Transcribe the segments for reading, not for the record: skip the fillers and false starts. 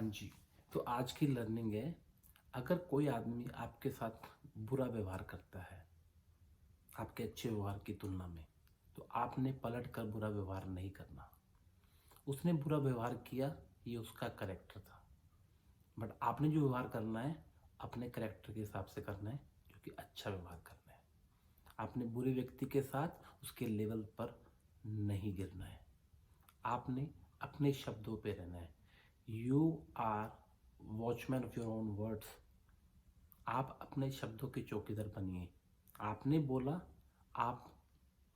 हाँ जी। तो आज की लर्निंग है, अगर कोई आदमी आपके साथ बुरा व्यवहार करता है आपके अच्छे व्यवहार की तुलना में, तो आपने पलट कर बुरा व्यवहार नहीं करना। उसने बुरा व्यवहार किया, ये उसका करैक्टर था, बट आपने जो व्यवहार करना है अपने करैक्टर के हिसाब से करना है, जो कि अच्छा व्यवहार करना है। आपने बुरे व्यक्ति के साथ उसके लेवल पर नहीं गिरना है। आपने अपने शब्दों पे रहना है। You are watchman of your own words. आप अपने शब्दों के चौकीदार बनिए। आपने बोला, आप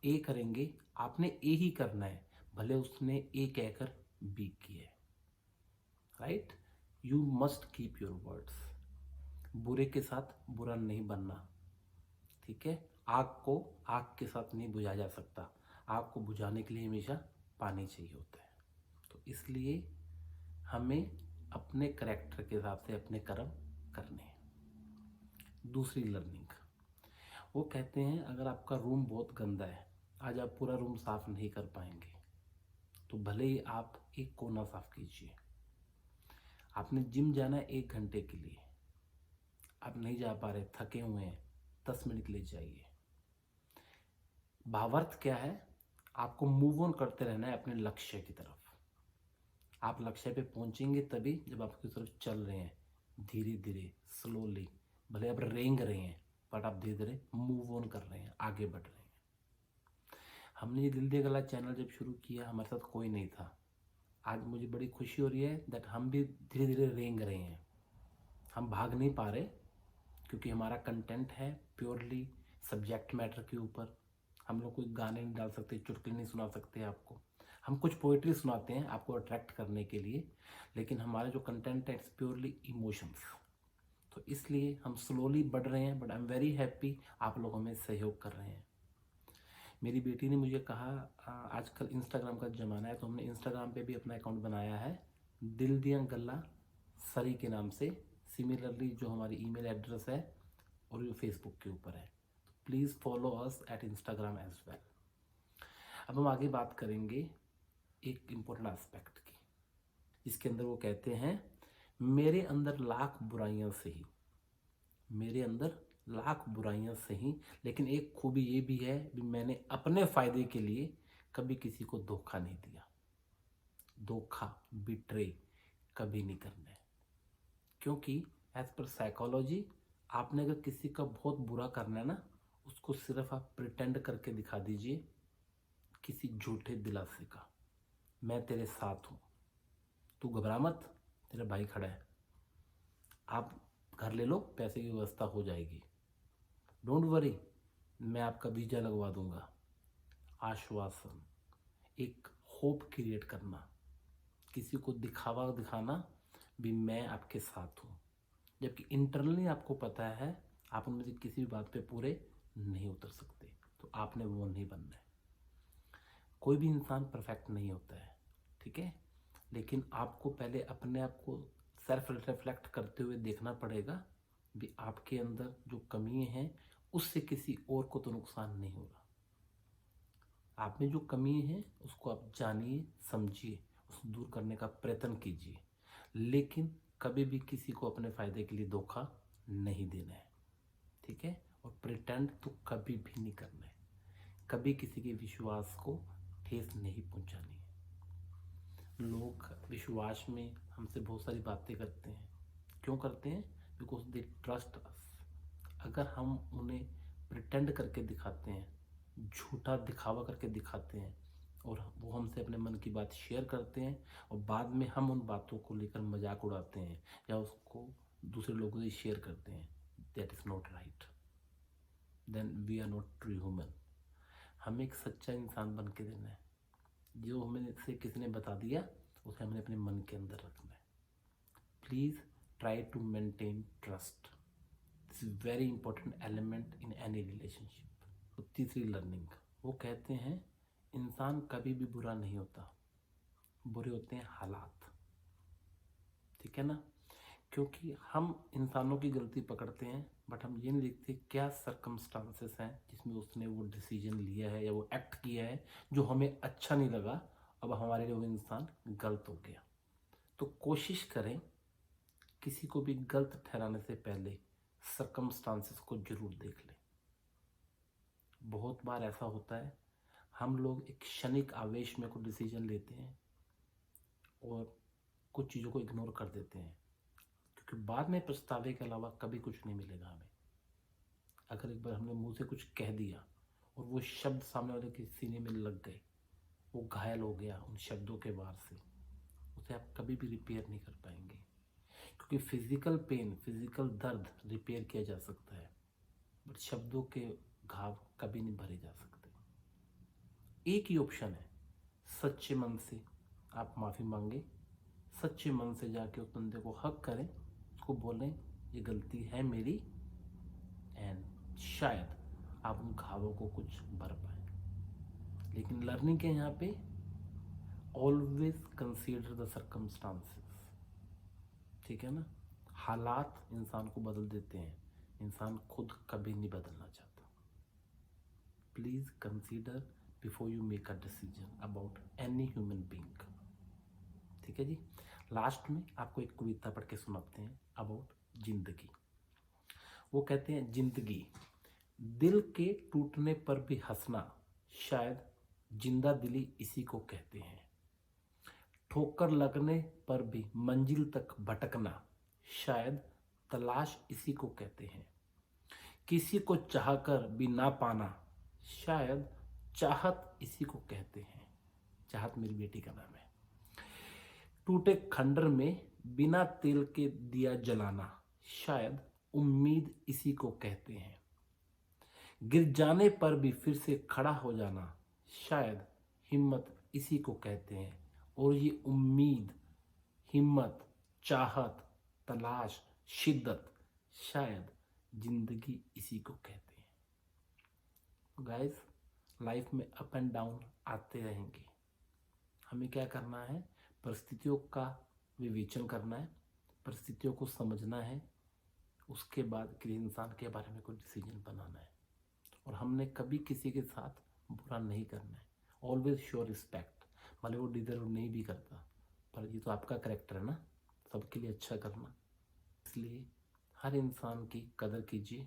ए करेंगे, आपने ए ही करना है, भले उसने ए कहकर बी किए। Right? You must keep your words. बुरे के साथ बुरा नहीं बनना। ठीक है? आग को आग के साथ नहीं बुझाया जा सकता। आग को बुझाने के लिए हमेशा पानी चाहिए होता है। तो इसलिए हमें अपने करैक्टर के हिसाब से अपने कर्म करने हैं। दूसरी लर्निंग, वो कहते हैं अगर आपका रूम बहुत गंदा है, आज आप पूरा रूम साफ नहीं कर पाएंगे, तो भले ही आप एक कोना साफ कीजिए। आपने जिम जाना है 1 घंटे के लिए, आप नहीं जा पा रहे, थके हुए हैं, 10 मिनट के लिए जाइए। भावार्थ क्या है? आपको मूव ऑन करते रहना है अपने लक्ष्य की तरफ। आप लक्ष्य पे पहुंचेंगे तभी जब आपकी तरफ चल रहे हैं, धीरे धीरे, स्लोली। भले आप रेंग रहे हैं, बट आप धीरे धीरे मूव ऑन कर रहे हैं, आगे बढ़ रहे हैं। हमने ये दिल दे गला चैनल जब शुरू किया, हमारे साथ कोई नहीं था। आज मुझे बड़ी खुशी हो रही है दैट हम भी धीरे धीरे रेंग रहे हैं। हम भाग नहीं पा रहे, क्योंकि हमारा कंटेंट है प्योरली सब्जेक्ट मैटर के ऊपर। हम लोग कोई गाने नहीं डाल सकते, चुटकुले नहीं सुना सकते आपको। हम कुछ पोइट्री सुनाते हैं आपको अट्रैक्ट करने के लिए, लेकिन हमारा जो कंटेंट है इट्स प्योरली इमोशंस। तो इसलिए हम स्लोली बढ़ रहे हैं, but I am very happy आप लोग हमें सहयोग कर रहे हैं। मेरी बेटी ने मुझे कहा, आजकल इंस्टाग्राम का ज़माना है, तो हमने इंस्टाग्राम पे भी अपना अकाउंट बनाया है, दिल दिया गल्ला सरी के नाम से। सिमिलरली जो हमारी ईमेल एड्रेस है और ये फेसबुक के ऊपर है, तो please follow us at Instagram as well. अब हम आगे बात करेंगे एक इम्पोर्टेंट एस्पेक्ट की, जिसके अंदर वो कहते हैं, मेरे अंदर लाख बुराइयां सही, मेरे अंदर लाख बुराइयां सही, लेकिन एक खूबी ये भी है कि मैंने अपने फ़ायदे के लिए कभी किसी को धोखा नहीं दिया। धोखा, बिट्रे कभी नहीं करना है, क्योंकि एज पर साइकोलॉजी आपने अगर किसी का बहुत बुरा करना है ना, उसको सिर्फ आप प्रिटेंड करके दिखा दीजिए किसी झूठे दिलासे का, मैं तेरे साथ हूँ, तू घबरा मत, तेरा भाई खड़ा है, आप घर ले लो, पैसे की व्यवस्था हो जाएगी, डोंट वरी, मैं आपका वीजा लगवा दूंगा। आश्वासन, एक होप क्रिएट करना, किसी को दिखावा दिखाना भी मैं आपके साथ हूँ, जबकि इंटरनली आपको पता है आप उनमें से किसी भी बात पे पूरे नहीं उतर सकते, तो आपने वो नहीं बनना है। कोई भी इंसान परफेक्ट नहीं होता है, ठीक है, लेकिन आपको पहले अपने आप को सेल्फ रिफ्लेक्ट करते हुए देखना पड़ेगा भी आपके अंदर जो कमी है उससे किसी और को तो नुकसान नहीं हो रहा। आप में जो कमी है उसको आप जानिए, समझिए, उसको दूर करने का प्रयत्न कीजिए, लेकिन कभी भी किसी को अपने फ़ायदे के लिए धोखा नहीं देना है, ठीक है। और प्रिटेंड तो कभी भी नहीं करना है, कभी किसी के विश्वास को ठेस नहीं पहुंचानी है। लोग विश्वास में हमसे बहुत सारी बातें करते हैं, क्यों करते हैं? Because they trust us. अगर हम उन्हें प्रिटेंड करके दिखाते हैं, झूठा दिखावा करके दिखाते हैं, और वो हमसे अपने मन की बात शेयर करते हैं, और बाद में हम उन बातों को लेकर मजाक उड़ाते हैं या उसको दूसरे लोगों से शेयर करते हैं, that is not right, then we are not true human. हमें एक सच्चा इंसान बन के देना है, जो हमें से किसी ने बता दिया उसे हमने अपने मन के अंदर रखना है। Please try to maintain trust, this is very important element in any relationship. तो तीसरी लर्निंग, वो कहते हैं इंसान कभी भी बुरा नहीं होता, बुरे होते हैं हालात, ठीक है ना। क्योंकि हम इंसानों की गलती पकड़ते हैं, बट हम ये नहीं देखते क्या सरकमस्टांसेस हैं जिसमें उसने वो डिसीजन लिया है या वो एक्ट किया है जो हमें अच्छा नहीं लगा, अब हमारे लिए वो इंसान गलत हो गया। तो कोशिश करें किसी को भी गलत ठहराने से पहले सर्कमस्टांसेस को जरूर देख लें। बहुत बार ऐसा होता है, हम लोग एक क्षणिक आवेश में कोई डिसीजन लेते हैं और कुछ चीज़ों को इग्नोर कर देते हैं, क्योंकि बाद में पछतावे के अलावा कभी कुछ नहीं मिलेगा हमें। अगर एक बार हमने मुंह से कुछ कह दिया और वो शब्द सामने वाले के सीने में लग गए, वो घायल हो गया उन शब्दों के वार से, उसे आप कभी भी रिपेयर नहीं कर पाएंगे। क्योंकि फिजिकल पेन, फिजिकल दर्द रिपेयर किया जा सकता है, बट शब्दों के घाव कभी नहीं भरे जा सकते। एक ही ऑप्शन है, सच्चे मन से आप माफ़ी मांगे, सच्चे मन से जाके उस बंदे को हक करें, उसको बोलें ये गलती है मेरी, एंड शायद आप उन घावों को कुछ भर पाए। लेकिन लर्निंग के यहाँ पे ऑलवेज कंसीडर द सर्कमस्टांसेस, ठीक है ना। हालात इंसान को बदल देते हैं, इंसान खुद कभी नहीं बदलना चाहता। Please consider before you make a decision about any human being, ठीक है जी। लास्ट में आपको एक कविता पढ़ के सुनाते हैं अबाउट जिंदगी। वो कहते हैं, जिंदगी दिल के टूटने पर भी हंसना, शायद जिंदा दिली इसी को कहते हैं। ठोकर लगने पर भी मंजिल तक भटकना, शायद तलाश इसी को कहते हैं। किसी को चाहकर भी ना पाना, शायद चाहत इसी को कहते हैं। चाहत मेरी बेटी का नाम है। टूटे खंडर में बिना तेल के दिया जलाना, शायद उम्मीद इसी को कहते हैं। गिर जाने पर भी फिर से खड़ा हो जाना, शायद हिम्मत इसी को कहते हैं। और ये उम्मीद, हिम्मत, चाहत, तलाश, शिद्दत, शायद जिंदगी इसी को कहते हैं। गाइस, लाइफ में अप एंड डाउन आते रहेंगे। हमें क्या करना है, परिस्थितियों का विवेचन करना है, परिस्थितियों को समझना है, उसके बाद किसी इंसान के बारे में कोई डिसीजन बनाना है। और हमने कभी किसी के साथ बुरा नहीं करना है। ऑलवेज शो रिस्पेक्ट, भले वो डिजर्व नहीं भी करता, पर ये तो आपका कैरेक्टर है ना, सबके लिए अच्छा करना। इसलिए हर इंसान की कदर कीजिए।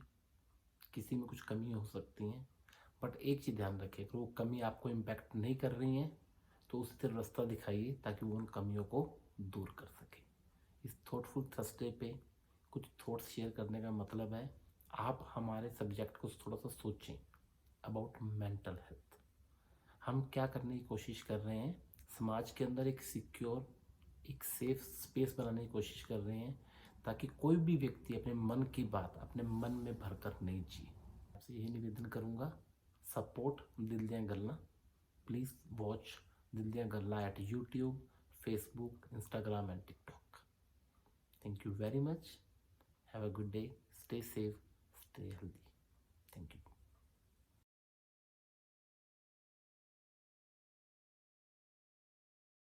किसी में कुछ कमी हो सकती है, बट एक चीज़ ध्यान रखिए, अगर वो कमी आपको इम्पैक्ट नहीं कर रही है तो उस तरह रास्ता दिखाइए ताकि वो उन कमियों को दूर कर सके। इस थॉटफुल थर्सडे पे कुछ थॉट्स शेयर करने का मतलब है, आप हमारे सब्जेक्ट को थोड़ा सा सोचें अबाउट मेंटल हेल्थ। हम क्या करने की कोशिश कर रहे हैं, समाज के अंदर एक सिक्योर, एक सेफ स्पेस बनाने की कोशिश कर रहे हैं, ताकि कोई भी व्यक्ति अपने मन की बात अपने मन में भरकर नहीं जिए। आपसे यही निवेदन करूँगा, सपोर्ट दिल दियां गल्ला। Please watch Dil Diyan Gallan at YouTube, Facebook, Instagram and TikTok. Thank you very much. Have a good day, stay safe, stay healthy. Thank you.